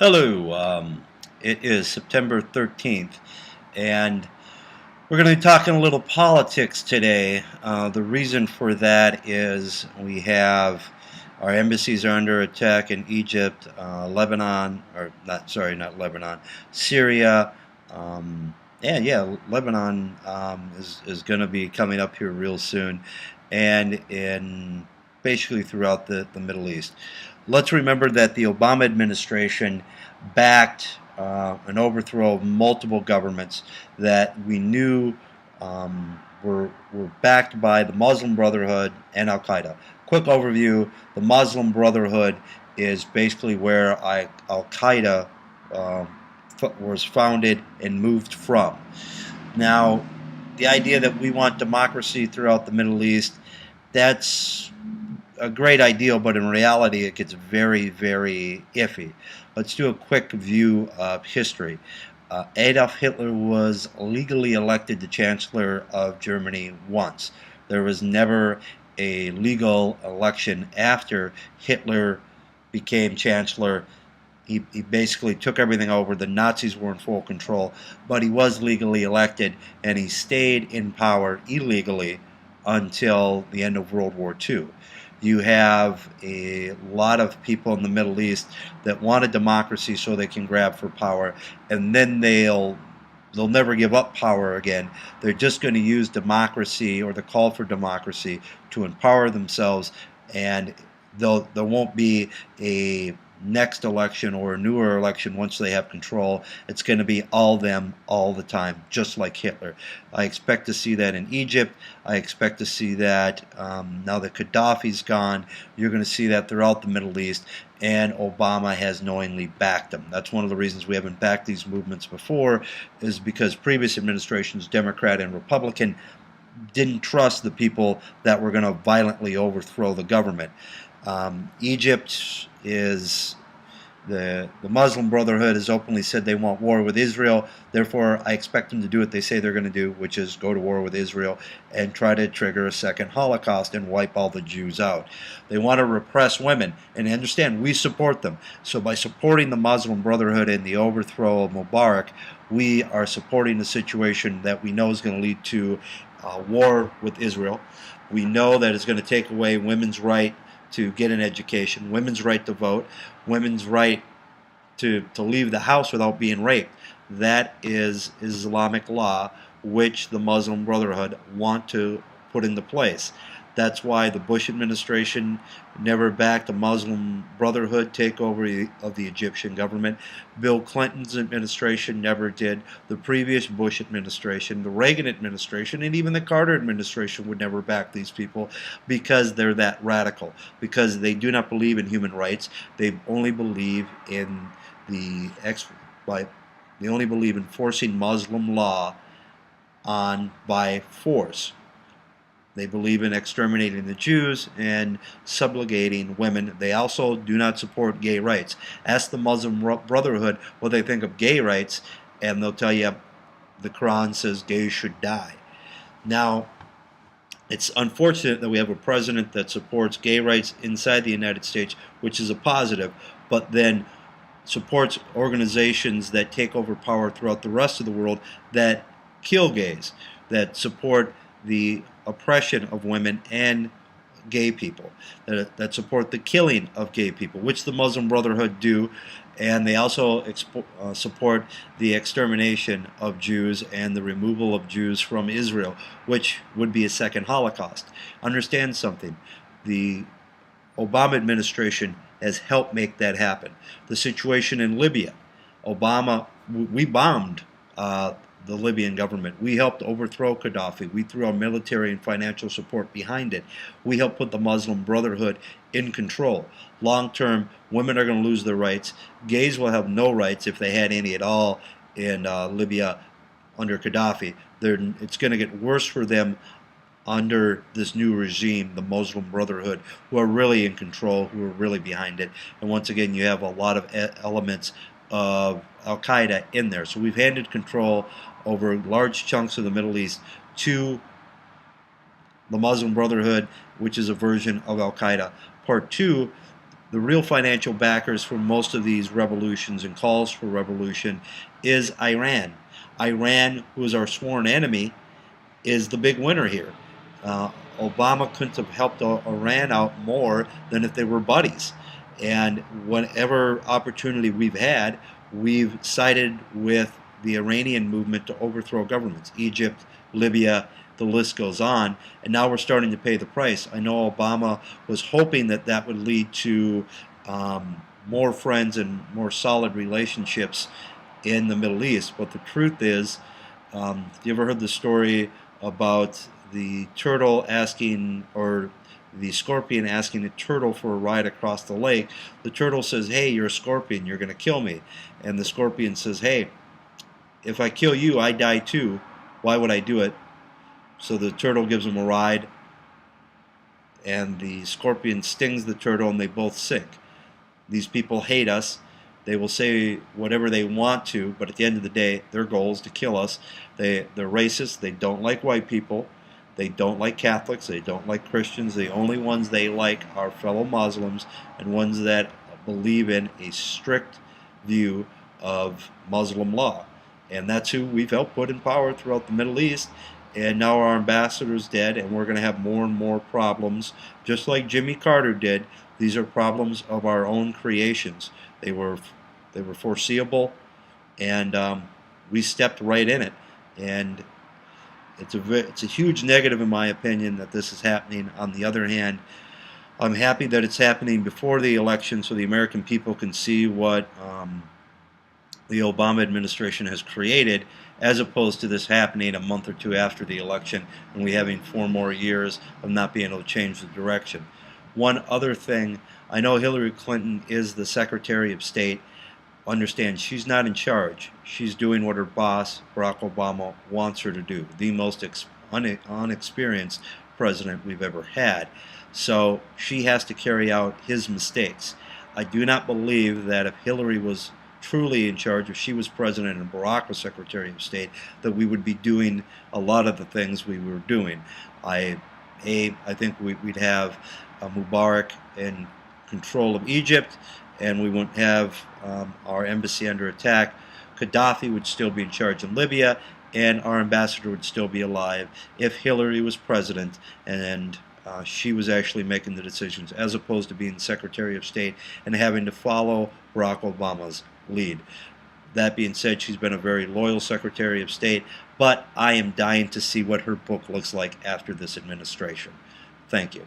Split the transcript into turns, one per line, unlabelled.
Hello, it is September 13th, and we're going to be talking a little politics today. The reason for that is we have our embassies are under attack in Egypt, Lebanon, or not, sorry, not Lebanon, Syria. Lebanon is going to be coming up here real soon, and in basically throughout the Middle East. Let's remember that the Obama administration backed an overthrow of multiple governments that we knew were backed by the Muslim Brotherhood and Al Qaeda. Quick overview: the Muslim Brotherhood is basically where Al Qaeda was founded and moved from. Now, the idea that we want democracy throughout the Middle East, that's a great ideal, but in reality it gets very, very iffy. Let's do a quick view of history. Adolf Hitler was legally elected the Chancellor of Germany once. There was never a legal election after Hitler became Chancellor. He basically took everything over. The Nazis were in full control, but he was legally elected, and he stayed in power illegally until the end of World War II. You have a lot of people in the Middle East that want a democracy so they can grab for power, and then they'll never give up power again. They're just going to use democracy or the call for democracy to empower themselves, and there won't be a next election or a newer election once they have control. It's going to be all them all the time, just like Hitler. I expect to see that in Egypt. I expect to see that now that Gaddafi's gone. You're going to see that throughout the Middle East, and Obama has knowingly backed them. That's one of the reasons we haven't backed these movements before, is because previous administrations, Democrat and Republican, didn't trust the people that were going to violently overthrow the government. Egypt is the Muslim Brotherhood has openly said they want war with Israel. Therefore, I expect them to do what they say they're going to do, which is go to war with Israel and try to trigger a second Holocaust and wipe all the Jews out. They want to repress women, and understand we support them. So by supporting the Muslim Brotherhood and the overthrow of Mubarak, we are supporting a situation that we know is going to lead to war with Israel. We know that it's going to take away women's right to get an education, women's right to vote, women's right to leave the house without being raped. That is Islamic law, which the Muslim Brotherhood want to put into place. That's why the Bush administration never backed the Muslim Brotherhood takeover of the Egyptian government. Bill Clinton's administration never did. The previous Bush administration, the Reagan administration, and even the Carter administration would never back these people because they're that radical, because they do not believe in human rights. They only believe in they only believe in forcing Muslim law on by force. They believe in exterminating the Jews and subjugating women. They also do not support gay rights. Ask the Muslim Brotherhood what they think of gay rights, and they'll tell you the Quran says gays should die. Now, it's unfortunate that we have a president that supports gay rights inside the United States, which is a positive, but then supports organizations that take over power throughout the rest of the world that kill gays, that support the oppression of women and gay people, that support the killing of gay people, which the Muslim Brotherhood do, and they also support the extermination of Jews and the removal of Jews from Israel, which would be a second Holocaust. Understand something. The Obama administration has helped make that happen. The situation in Libya, we bombed the Libyan government. We helped overthrow Gaddafi. We threw our military and financial support behind it. We helped put the Muslim Brotherhood in control. Long term, women are going to lose their rights. Gays will have no rights if they had any at all in Libya under Gaddafi. It's going to get worse for them under this new regime, the Muslim Brotherhood, who are really in control, who are really behind it. And once again, you have a lot of elements of Al Qaeda in there. So we've handed control over large chunks of the Middle East to the Muslim Brotherhood, which is a version of Al Qaeda. Part two, The real financial backers for most of these revolutions and calls for revolution is Iran. Iran, who is our sworn enemy, is the big winner here. Obama couldn't have helped Iran out more than if they were buddies. And whenever opportunity we've had, we've sided with the Iranian movement to overthrow governments. Egypt, Libya, the list goes on. And now we're starting to pay the price. I know Obama was hoping that that would lead to more friends and more solid relationships in the Middle East. But the truth is, you ever heard the story about the turtle asking, or the scorpion asking the turtle for a ride across the lake? The turtle says, "Hey, you're a scorpion, you're going to kill me." And the scorpion says, "Hey, if I kill you, I die too. Why would I do it?" So the turtle gives him a ride, and the scorpion stings the turtle, and they both sink. These people hate us. They will say whatever they want to, but at the end of the day, their goal is to kill us. They're racist. They don't like white people. They don't like Catholics. They don't like Christians. The only ones they like are fellow Muslims and ones that believe in a strict view of Muslim law. And that's who we've helped put in power throughout the Middle East. And now our ambassador's dead, and we're going to have more and more problems, just like Jimmy Carter did. These are problems of our own creations. They were foreseeable, and we stepped right in it. And it's a huge negative, in my opinion, that this is happening. On the other hand, I'm happy that it's happening before the election, so the American people can see what the Obama administration has created, as opposed to this happening a month or two after the election and we having 4 more years of not being able to change the direction. One other thing, I know Hillary Clinton is the Secretary of State. Understand, she's not in charge. She's doing what her boss, Barack Obama, wants her to do. The most unexperienced president we've ever had. So she has to carry out his mistakes. I do not believe that if Hillary was truly in charge, if she was president and Barack was Secretary of State, that we would be doing a lot of the things we were doing. I think we'd have Mubarak in control of Egypt, and we wouldn't have our embassy under attack. Gaddafi would still be in charge in Libya, and our ambassador would still be alive if Hillary was president and she was actually making the decisions, as opposed to being Secretary of State and having to follow Barack Obama's lead. That being said, she's been a very loyal Secretary of State, but I am dying to see what her book looks like after this administration. Thank you.